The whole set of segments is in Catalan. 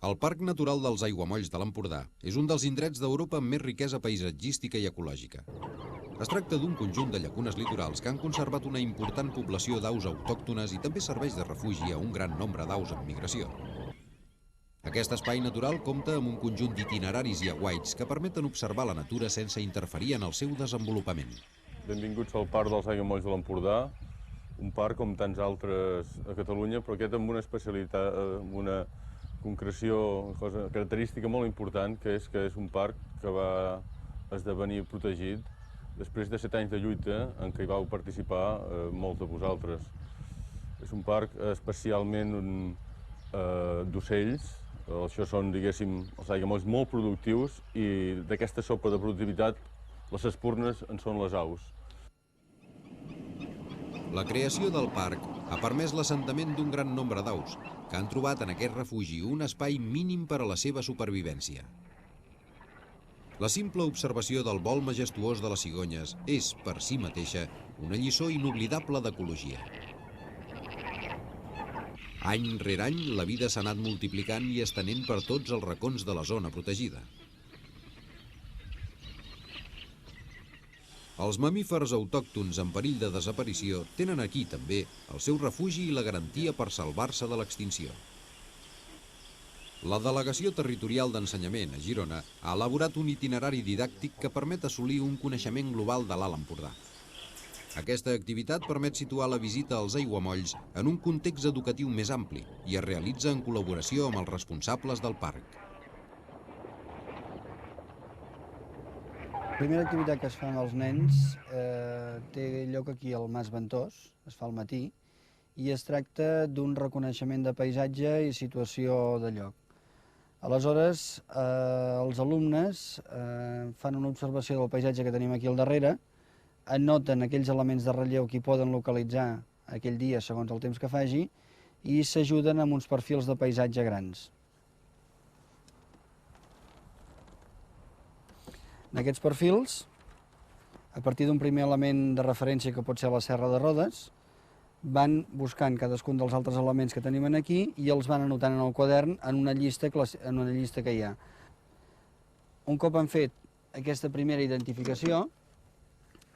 El Parc Natural dels Aiguamolls de l'Empordà és un dels indrets d'Europa amb més riquesa paisatgística i ecològica. Es tracta d'un conjunt de llacunes litorals que han conservat una important població d'aus autòctones i també serveix de refugi a un gran nombre d'aus en migració. Aquest espai natural compta amb un conjunt d'itineraris i aguaits que permeten observar la natura sense interferir en el seu desenvolupament. Benvinguts al Parc dels Aiguamolls de l'Empordà, un parc com tants altres a Catalunya, però aquest amb una especialitat, amb una concreció, una característica molt important, que és un parc que va esdevenir protegit després de 7 anys de lluita en què hi vau participar molts de vosaltres. És un parc especialment d'ocells, això són, diguéssim, els aiguamolls molt productius i d'aquesta sopa de productivitat les espurnes en són les aus. La creació del parc ha permès l'assentament d'un gran nombre d'aus, que han trobat en aquest refugi un espai mínim per a la seva supervivència. La simple observació del vol majestuós de les cigonyes és, per si mateixa, una lliçó inoblidable d'ecologia. Any rere any, la vida s'ha anat multiplicant i estenent per tots els racons de la zona protegida. Els mamífers autòctons en perill de desaparició tenen aquí, també, el seu refugi i la garantia per salvar-se de l'extinció. La Delegació Territorial d'Ensenyament a Girona ha elaborat un itinerari didàctic que permet assolir un coneixement global de l'Alt Empordà. Aquesta activitat permet situar la visita als aiguamolls en un context educatiu més ampli i es realitza en col·laboració amb els responsables del parc. La primera activitat que es fa amb els nens té lloc aquí al Mas Ventós, es fa al matí, i es tracta d'un reconeixement de paisatge i situació de lloc. Aleshores, els alumnes fan una observació del paisatge que tenim aquí al darrere, anoten aquells elements de relleu que hi poden localitzar aquell dia segons el temps que faci i s'ajuden amb uns perfils de paisatge grans. En aquests perfils, a partir d'un primer element de referència que pot ser la Serra de Rodes, van buscant cadascun dels altres elements que tenim aquí i els van anotant en el quadern en una llista que hi ha. Un cop han fet aquesta primera identificació,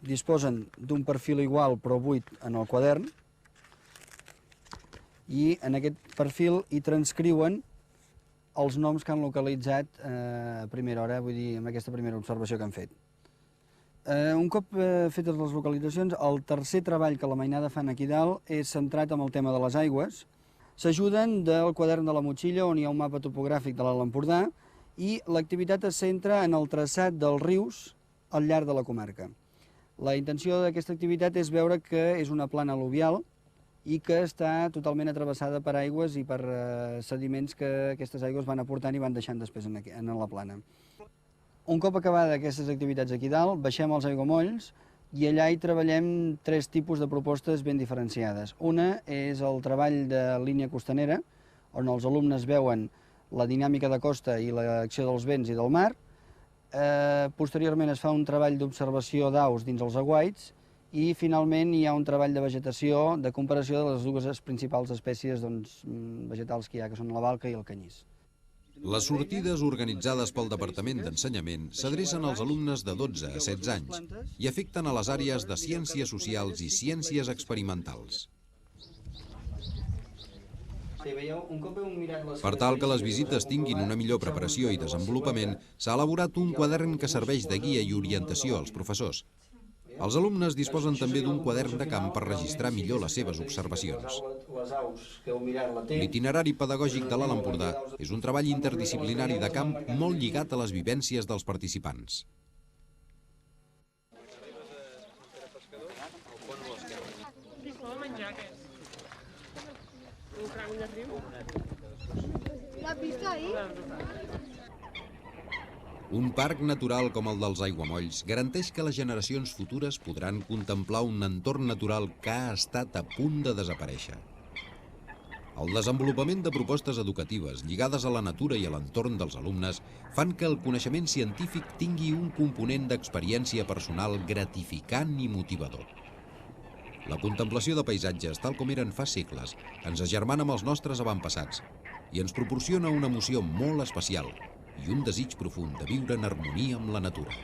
disposen d'un perfil igual però buit en el quadern i en aquest perfil hi transcriuen els noms que han localitzat a primera hora, vull dir, amb aquesta primera observació que han fet. Un cop fetes les localitzacions, el tercer treball que la mainada fan aquí dalt és centrat en el tema de les aigües. S'ajuden del quadern de la motxilla, on hi ha un mapa topogràfic de l'Alt Empordà, i l'activitat es centra en el traçat dels rius al llarg de la comarca. La intenció d'aquesta activitat és veure que és una plana al·luvial i que està totalment travessada per aigües i per sediments que aquestes aigües van aportant i van deixant després en la plana. Un cop acabades aquestes activitats aquí dalt, baixem als aiguamolls i allà hi treballem 3 tipus de propostes ben diferenciades. Una és el treball de línia costanera, on els alumnes veuen la dinàmica de costa i l'acció dels vents i del mar. Posteriorment es fa un treball d'observació d'aus dins els aguaits i finalment hi ha un treball de vegetació, de comparació de les dues principals espècies vegetals que hi ha, que són la balca i el canyís. Les sortides organitzades pel Departament d'Ensenyament s'adrecen als alumnes de 12 a 16 anys i afecten a les àrees de Ciències Socials i Ciències Experimentals. Per tal que les visites tinguin una millor preparació i desenvolupament, s'ha elaborat un quadern que serveix de guia i orientació als professors. Els alumnes disposen també d'un quadern de camp per registrar millor les seves observacions. L'itinerari pedagògic de l'Alt Empordà és un treball interdisciplinari de camp molt lligat a les vivències dels participants. Un parc natural com el dels aiguamolls garanteix que les generacions futures podran contemplar un entorn natural que ha estat a punt de desaparèixer. El desenvolupament de propostes educatives lligades a la natura i a l'entorn dels alumnes fan que el coneixement científic tingui un component d'experiència personal gratificant i motivador. La contemplació de paisatges, tal com eren fa segles, ens agermana amb els nostres avantpassats i ens proporciona una emoció molt especial i un desig profund de viure en harmonia amb la natura.